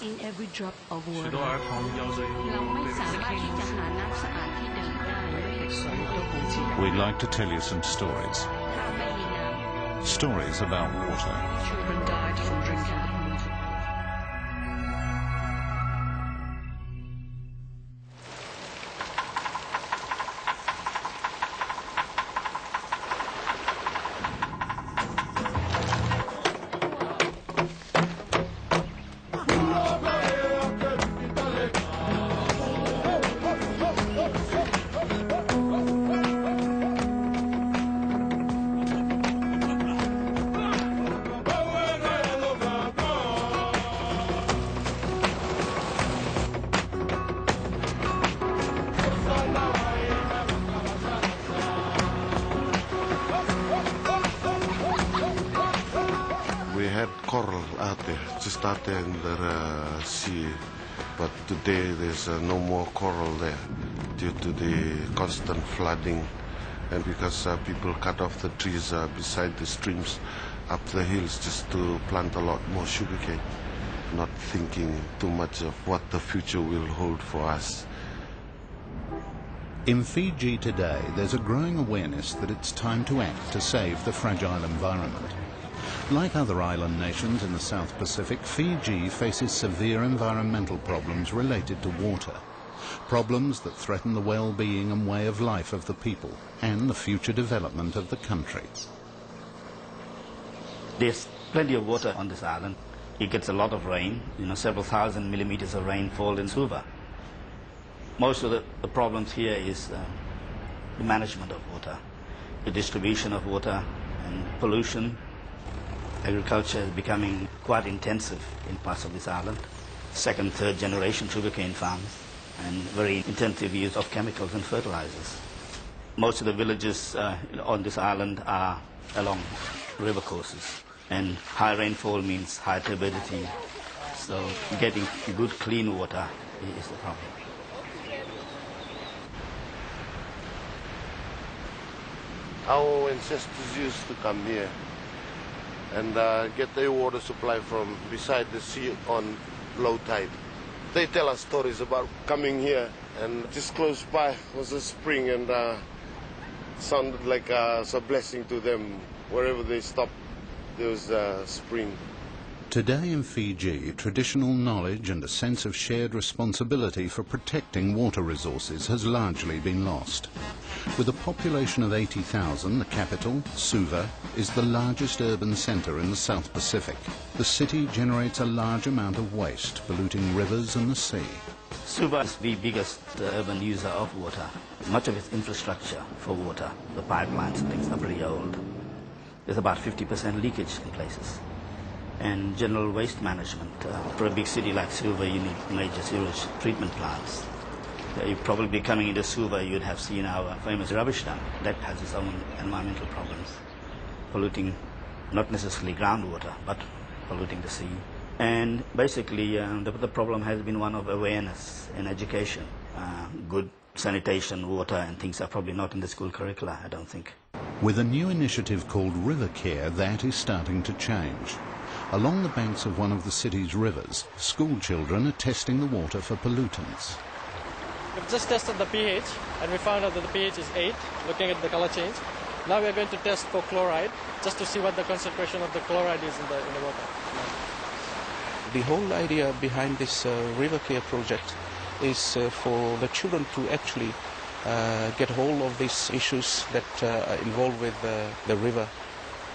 in every drop of 許 water. 多兒童有罪 เราไม่สามารถที่จะหาน้ำสะอาดที่ดื่มได้ไม่มี水都供給 We'd like to tell you some stories. ถ้าไม่มีน้ำ Stories about water. Children died from drinking water. We had coral out there, just out there in the sea. But today there's no more coral there due to the constant flooding and because people cut off the trees beside the streams up the hills just to plant a lot more sugarcane, not thinking too much of what the future will hold for us. In Fiji today, there's a growing awareness that it's time to act to save the fragile environment. Like other island nations in the South Pacific, Fiji faces severe environmental problems related to water. Problems that threaten the well-being and way of life of the people and the future development of the country. There's plenty of water on this island. It gets a lot of rain, several thousand millimeters of rainfall in Suva. Most of the problems here is the management of water, the distribution of water and pollution. Agriculture is becoming quite intensive in parts of this island. Second, third generation sugarcane farms and very intensive use of chemicals and fertilizers. Most of the villages on this island are along river courses, and high rainfall means high turbidity, so getting good clean water is the problem. Our ancestors used to come here and get their water supply from beside the sea on low tide. They tell us stories about coming here, and just close by was a spring, and sounded like a blessing to them. Wherever they stopped, there was a spring. Today in Fiji, traditional knowledge and a sense of shared responsibility for protecting water resources has largely been lost. With a population of 80,000, the capital, Suva, is the largest urban centre in the South Pacific. The city generates a large amount of waste, polluting rivers and the sea. Suva is the biggest urban user of water. Much of its infrastructure for water, the pipelines and things, are pretty old. There's about 50% leakage in places. And general waste management. For a big city like Suva, you need major sewage treatment plants. You'd probably be coming into Suva, you'd have seen our famous rubbish dump. That has its own environmental problems, polluting not necessarily groundwater, but polluting the sea. And basically, the problem has been one of awareness and education. Good sanitation, water, and things are probably not in the school curricula, I don't think. With a new initiative called River Care, that is starting to change. Along the banks of one of the city's rivers, school children are testing the water for pollutants. We've just tested the pH, and we found out that the pH is 8, looking at the color change. Now we're going to test for chloride, just to see what the concentration of the chloride is in the water. The whole idea behind this River Care project is for the children to actually get hold of these issues that are involved with the river,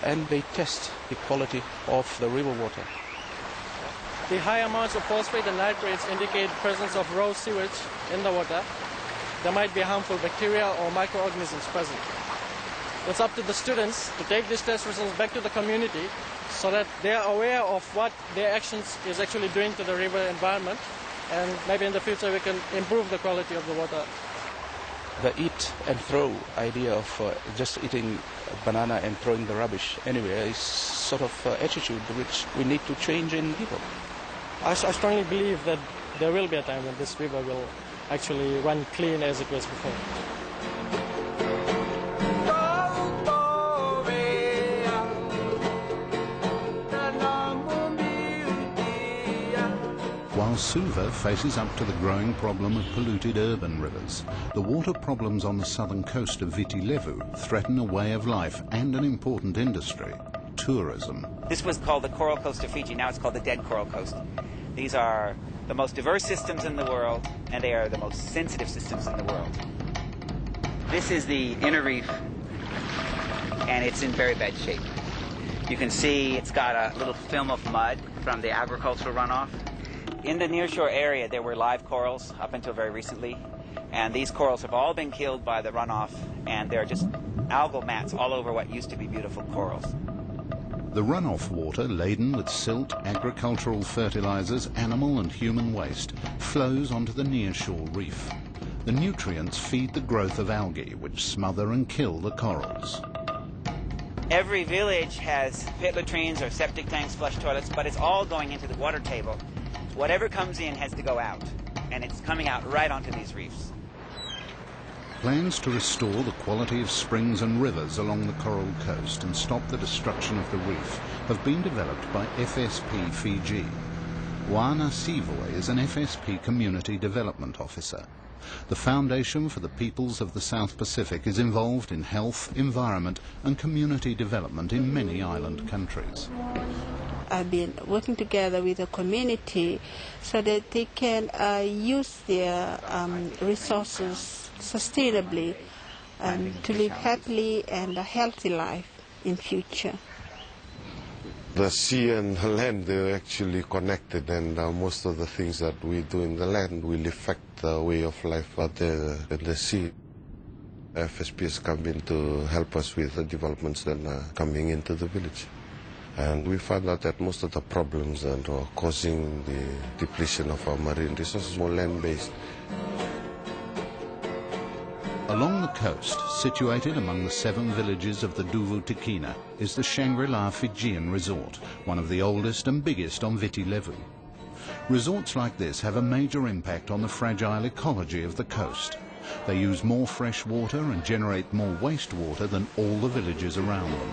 and they test the quality of the river water. The high amounts of phosphate and nitrates indicate presence of raw sewage in the water. There might be harmful bacteria or microorganisms present. It's up to the students to take these test results back to the community so that they are aware of what their actions is actually doing to the river environment, and maybe in the future we can improve the quality of the water. The eat and throw idea of just eating a banana and throwing the rubbish anywhere is sort of attitude which we need to change in people. I strongly believe that there will be a time when this river will actually run clean as it was before. while Suva faces up to the growing problem of polluted urban rivers, the water problems on the southern coast of Viti Levu threaten a way of life and an important industry, tourism. This was called the Coral Coast of Fiji. Now it's called the Dead Coral Coast. These are the most diverse systems in the world, and they are the most sensitive systems in the world. This is the inner reef, and it's in very bad shape. You can see it's got a little film of mud from the agricultural runoff. In the nearshore area, there were live corals up until very recently, and these corals have all been killed by the runoff, and there are just algal mats all over what used to be beautiful corals. The runoff water, laden with silt, agricultural fertilizers, animal and human waste, flows onto the nearshore reef. The nutrients feed the growth of algae, which smother and kill the corals. Every village has pit latrines or septic tanks, flush toilets, but it's all going into the water table. Whatever comes in has to go out, and it's coming out right onto these reefs. Plans to restore the quality of springs and rivers along the Coral Coast and stop the destruction of the reef have been developed by FSP Fiji. Wana Sivoy is an FSP Community Development Officer. The Foundation for the Peoples of the South Pacific is involved in health, environment and community development in many island countries. I've been working together with the community so that they can use their resources sustainably to live happily and a healthy life in future. The sea and the land, they're actually connected, and most of the things that we do in the land will affect the way of life out there in the sea. FSP has come in to help us with the developments that are coming into the village. And we found out that most of the problems that are causing the depletion of our marine resources were land-based. Along the coast, situated among the 7 villages of the Duvu Tikina, is the Shangri-La Fijian Resort, one of the oldest and biggest on Viti Levu. Resorts like this have a major impact on the fragile ecology of the coast. They use more fresh water and generate more wastewater than all the villages around them.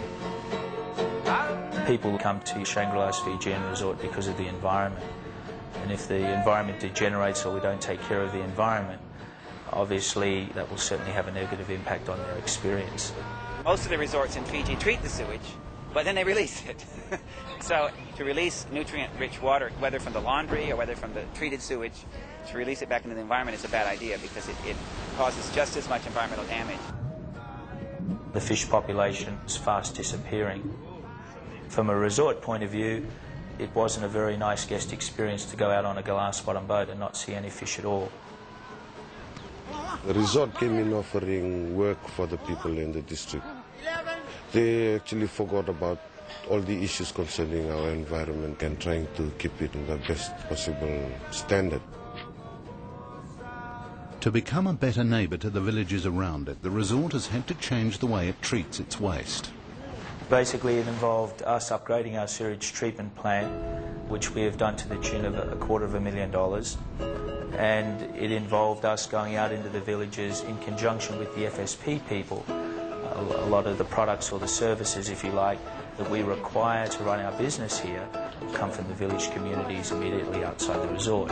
People come to Shangri-La's Fijian Resort because of the environment. And if the environment degenerates or we don't take care of the environment, obviously that will certainly have a negative impact on their experience. Most of the resorts in Fiji treat the sewage, but then they release it. So to release nutrient-rich water, whether from the laundry or whether from the treated sewage, to release it back into the environment is a bad idea because it causes just as much environmental damage. The fish population is fast disappearing. From a resort point of view, it wasn't a very nice guest experience to go out on a glass bottom boat and not see any fish at all. The resort came in offering work for the people in the district. They actually forgot about all the issues concerning our environment and trying to keep it in the best possible standard. To become a better neighbour to the villages around it, the resort has had to change the way it treats its waste. Basically, it involved us upgrading our sewage treatment plant, which we have done to the tune of $250,000. And it involved us going out into the villages in conjunction with the FSP people. A lot of the products or the services, if you like, that we require to run our business here come from the village communities immediately outside the resort.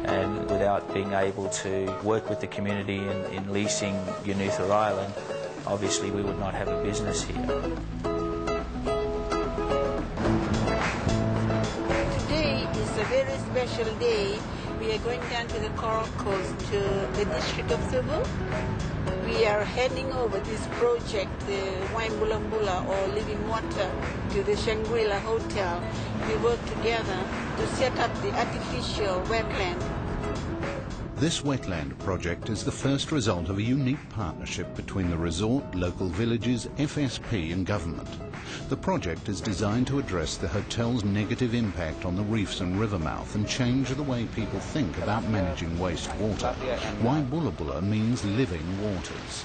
And without being able to work with the community in leasing Unutha Island, obviously we would not have a business here. Today is a very special day. We are going down to the Coral Coast, to the district of Suva. We are handing over this project, the Waimbulambula or Living Water, to the Shangri-La Hotel. We work together to set up the artificial wetland. This wetland project is the first result of a unique partnership between the resort, local villages, FSP and government. The project is designed to address the hotel's negative impact on the reefs and river mouth and change the way people think about managing wastewater. Waimbulambula means living waters.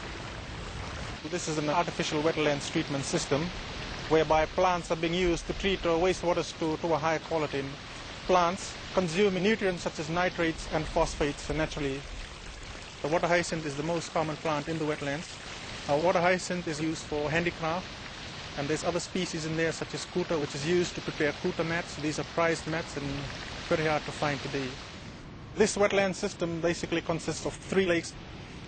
This is an artificial wetlands treatment system whereby plants are being used to treat wastewaters to a higher quality. Plants consume nutrients such as nitrates and phosphates naturally. The water hyacinth is the most common plant in the wetlands. Our water hyacinth is used for handicraft, and there's other species in there such as kuta, which is used to prepare kuta mats. These are prized mats, and very hard to find today. This wetland system basically consists of 3 lakes.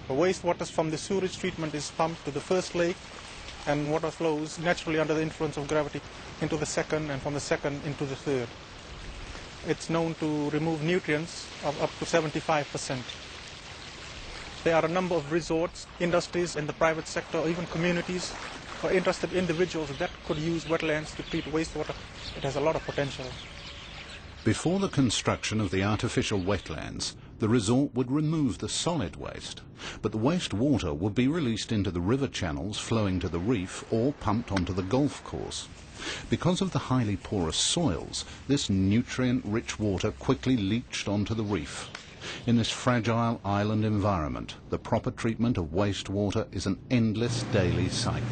The wastewater from the sewage treatment is pumped to the first lake, and water flows naturally under the influence of gravity into the second, and from the second into the third. It's known to remove nutrients of up to 75%. There are a number of resorts, industries in the private sector, or even communities, or interested individuals that could use wetlands to treat wastewater. It has a lot of potential. Before the construction of the artificial wetlands, the resort would remove the solid waste, but the waste water would be released into the river channels flowing to the reef or pumped onto the golf course. Because of the highly porous soils, this nutrient-rich water quickly leached onto the reef. In this fragile island environment, the proper treatment of wastewater is an endless daily cycle.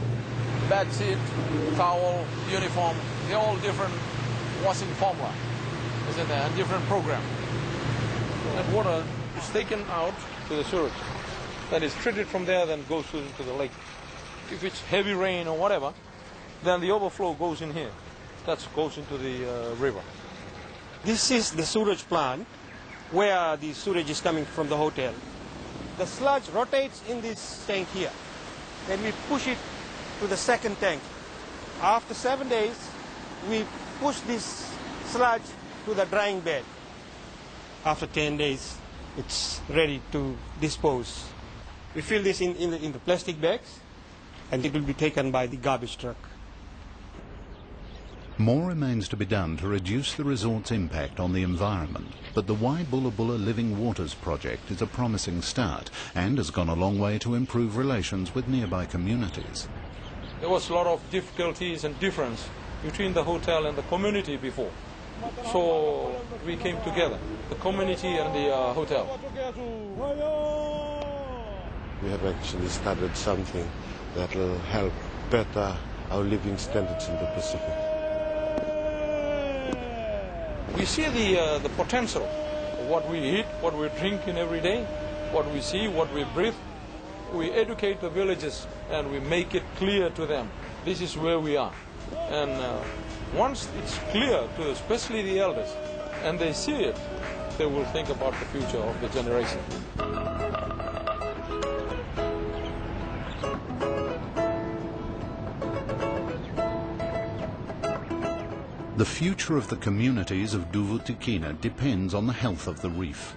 Bedsheet, towel, uniform, they're all different washing formula, isn't there? A different program. That water is taken out to the sewage. Then it's treated from there, then goes to the lake. If it's heavy rain or whatever, then the overflow goes in here. That goes into the river. This is the sewage plant where the sewage is coming from the hotel. The sludge rotates in this tank here. Then we push it to the second tank. After 7 days, we push this sludge to the drying bed. After 10 days, it's ready to dispose. We fill this in the plastic bags, and it will be taken by the garbage truck. More remains to be done to reduce the resort's impact on the environment, but the Waibulabula Living Waters project is a promising start and has gone a long way to improve relations with nearby communities. There was a lot of difficulties and difference between the hotel and the community before. So we came together, the community and the hotel. We have actually started something that will help better our living standards in the Pacific. We see the potential of what we eat, what we drink in every day, what we see, what we breathe. We educate the villages and we make it clear to them. This is where we are. And once it's clear to especially the elders and they see it, they will think about the future of the generation. The future of the communities of Duvutekina depends on the health of the reef.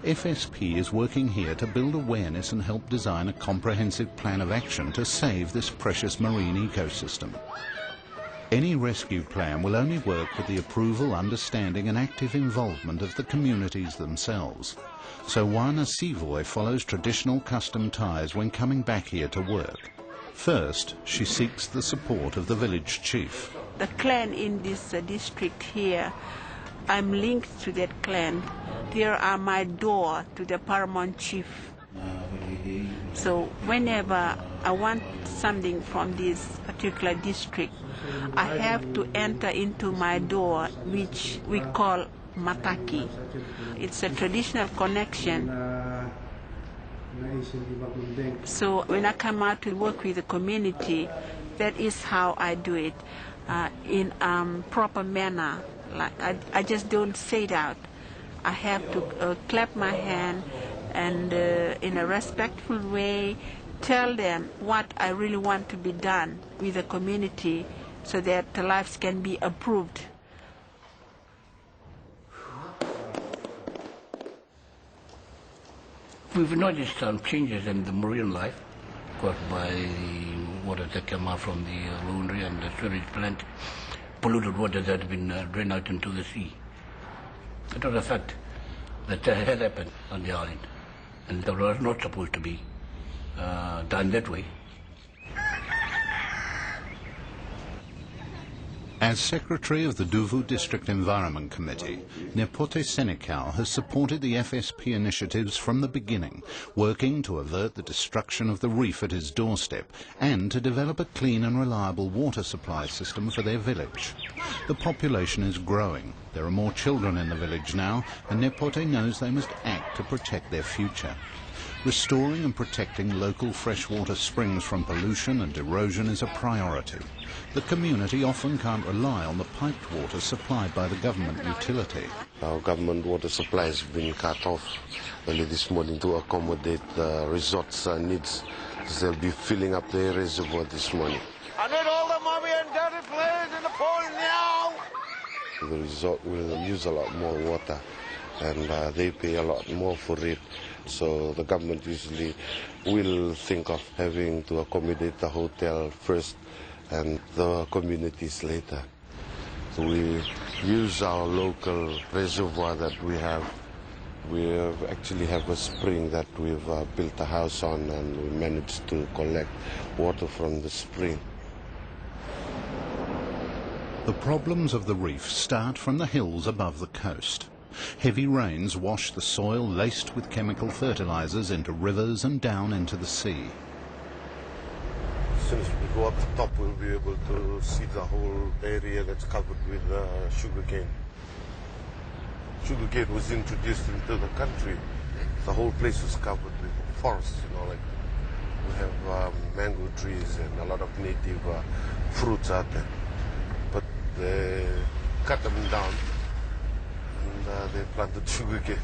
FSP is working here to build awareness and help design a comprehensive plan of action to save this precious marine ecosystem. Any rescue plan will only work with the approval, understanding and active involvement of the communities themselves. So Wana Sivoy follows traditional custom ties when coming back here to work. First, she seeks the support of the village chief. The clan in this district here, I'm linked to that clan. Here are my door to the paramount chief. So whenever I want something from this particular district, I have to enter into my door, which we call mataki. It's a traditional connection. So when I come out to work with the community, that is how I do it, in proper manner. Like I just don't say it out. I have to clap my hand and in a respectful way tell them what I really want to be done with the community so that the lives can be approved. We've noticed some changes in the marine life caused by the water that came out from the laundry and the sewage plant, polluted water that had been drained out into the sea. It was a fact that has happened on the island, and that was not supposed to be done that way. As Secretary of the Duvu District Environment Committee, Nepote Senekal has supported the FSP initiatives from the beginning, working to avert the destruction of the reef at his doorstep and to develop a clean and reliable water supply system for their village. The population is growing. There are more children in the village now, and Nepote knows they must act to protect their future. Restoring and protecting local freshwater springs from pollution and erosion is a priority. The community often can't rely on the piped water supplied by the government utility. Our government water supply has been cut off early this morning to accommodate the resort's needs. They'll be filling up the reservoir this morning. I need all the mummy and dirty players in the pool now! The resort will use a lot more water, and they pay a lot more for it. So the government usually will think of having to accommodate the hotel first and the communities later. So we use our local reservoir that we have. We actually have a spring that we've built a house on, and we managed to collect water from the spring. The problems of the reef start from the hills above the coast. Heavy rains wash the soil laced with chemical fertilizers into rivers and down into the sea. As soon as we go up the top, we'll be able to see the whole area that's covered with sugarcane. Sugarcane was introduced into the country. The whole place was covered with forests, like we have mango trees and a lot of native fruits out there. But they cut them down and they planted sugarcane.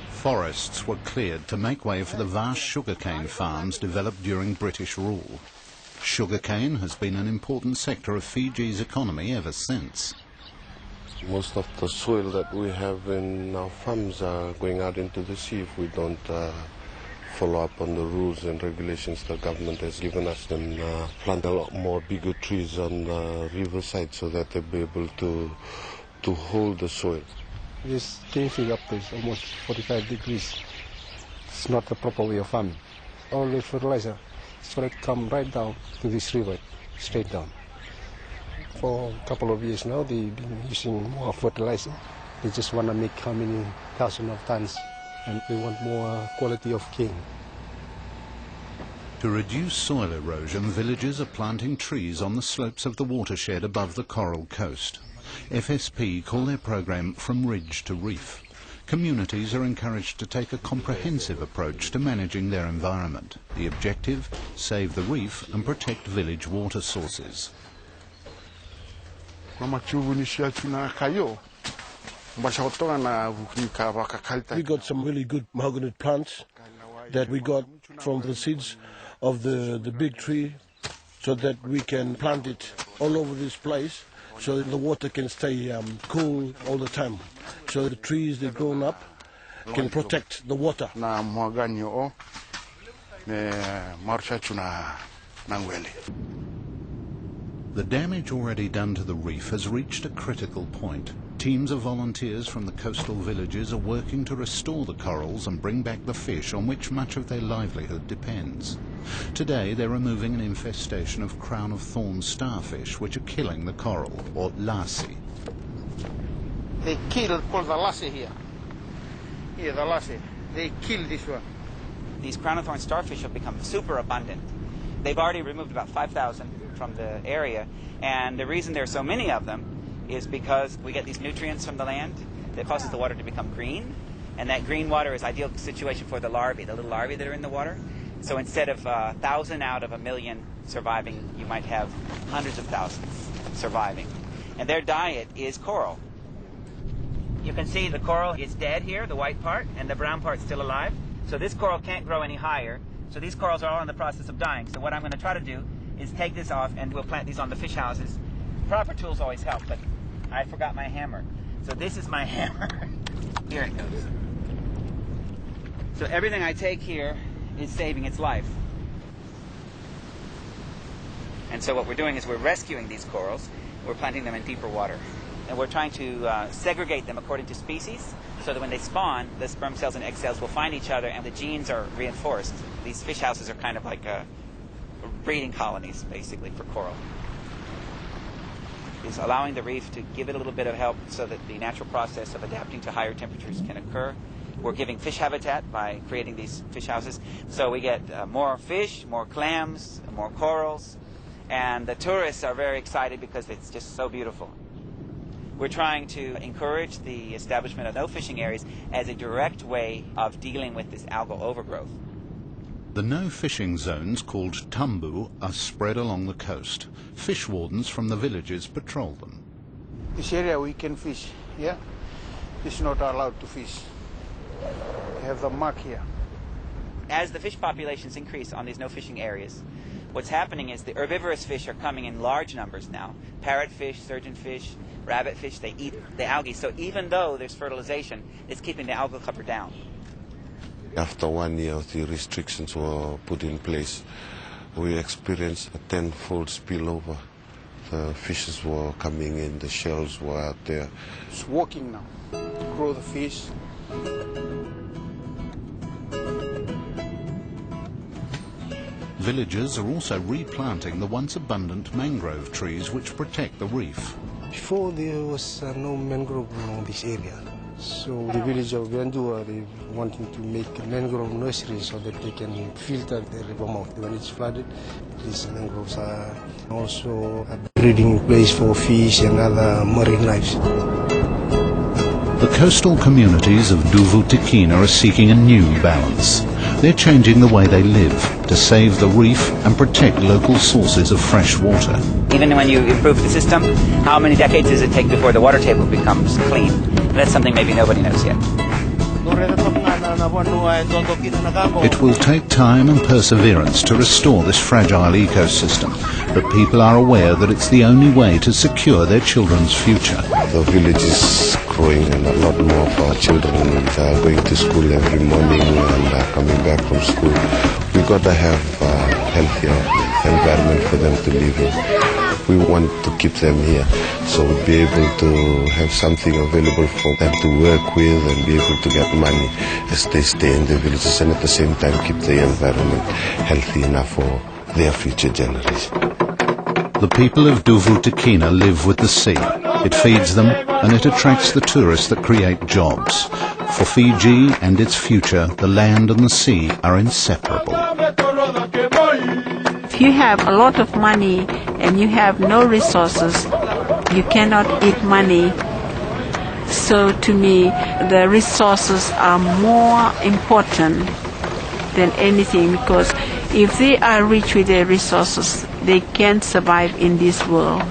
Forests were cleared to make way for the vast sugarcane farms developed during British rule. Sugarcane has been an important sector of Fiji's economy ever since. Most of the soil that we have in our farms are going out into the sea if we don't follow up on the rules and regulations the government has given us, and plant a lot more bigger trees on the riverside so that they'll be able to hold the soil. This changing up is almost 45 degrees. It's not the proper way of farming. All the fertilizer is going to come right down to this river, straight down. For a couple of years now, they've been using more fertilizer. They just want to make how many thousands of tons, and they want more quality of cane. To reduce soil erosion, villagers are planting trees on the slopes of the watershed above the coral coast. FSP call their program From Ridge to Reef. Communities are encouraged to take a comprehensive approach to managing their environment. The objective, save the reef and protect village water sources. We got some really good mahogany plants that we got from the seeds of the big tree, so that we can plant it all over this place, so that the water can stay cool all the time. So the trees that grown up can protect the water. The damage already done to the reef has reached a critical point. Teams of volunteers from the coastal villages are working to restore the corals and bring back the fish on which much of their livelihood depends. Today they're removing an infestation of crown-of-thorns starfish which are killing the coral, or lassie. They killed the lassie here. Here, the lassie. They killed this one. These crown-of-thorns starfish have become super abundant. They've already removed about 5,000 from the area, and the reason there are so many of them is because we get these nutrients from the land that causes the water to become green, and that green water is ideal situation for the larvae, the little larvae that are in the water. So instead of 1,000 out of 1,000,000 surviving, you might have hundreds of thousands surviving. And their diet is coral. You can see the coral is dead here, the white part, and the brown part's still alive. So this coral can't grow any higher. So these corals are all in the process of dying. So what I'm going to try to do is take this off, and we'll plant these on the fish houses. Proper tools always help, but I forgot my hammer. So this is my hammer. Here it goes. So everything I take here is saving its life. And so what we're doing is we're rescuing these corals. We're planting them in deeper water. And we're trying to segregate them according to species, so that when they spawn, the sperm cells and egg cells will find each other and the genes are reinforced. These fish houses are kind of like breeding colonies, basically, for coral. It's allowing the reef to give it a little bit of help so that the natural process of adapting to higher temperatures can occur. We're giving fish habitat by creating these fish houses. So we get more fish, more clams, more corals, and the tourists are very excited because it's just so beautiful. We're trying to encourage the establishment of no fishing areas as a direct way of dealing with this algal overgrowth. The no fishing zones, called tambu, are spread along the coast. Fish wardens from the villages patrol them. This area we can fish, yeah? It's not allowed to fish. We have the mark here. As the fish populations increase on these no fishing areas, what's happening is the herbivorous fish are coming in large numbers now. Parrotfish, surgeonfish, rabbitfish, they eat the algae. So even though there's fertilization, it's keeping the algal cover down. After 1 year, the restrictions were put in place. We experienced a 10-fold spillover. The fishes were coming in, the shells were out there. It's working now. Grow the fish. Villagers are also replanting the once abundant mangrove trees which protect the reef. Before there was no mangrove along this area. So the village of Bandua, they wanting to make a mangrove nursery so that they can filter the river mouth. When it's flooded, these mangroves are also a breeding place for fish and other marine life. The coastal communities of Duvu Tikina are seeking a new balance. They're changing the way they live to save the reef and protect local sources of fresh water. Even when you improve the system, how many decades does it take before the water table becomes clean? That's something maybe nobody knows yet. It will take time and perseverance to restore this fragile ecosystem, but people are aware that it's the only way to secure their children's future. The village is growing and a lot more of our children are going to school every morning and coming back from school. We've got to have a healthier environment for them to live in. We want to keep them here, so we'll be able to have something available for them to work with and be able to get money as they stay in the villages, and at the same time keep the environment healthy enough for their future generation. The people of Duvu Tikina live with the sea. It feeds them and it attracts the tourists that create jobs. For Fiji and its future, the land and the sea are inseparable. If you have a lot of money and you have no resources, you cannot eat money. So to me, the resources are more important than anything, because if they are rich with their resources, they can survive in this world.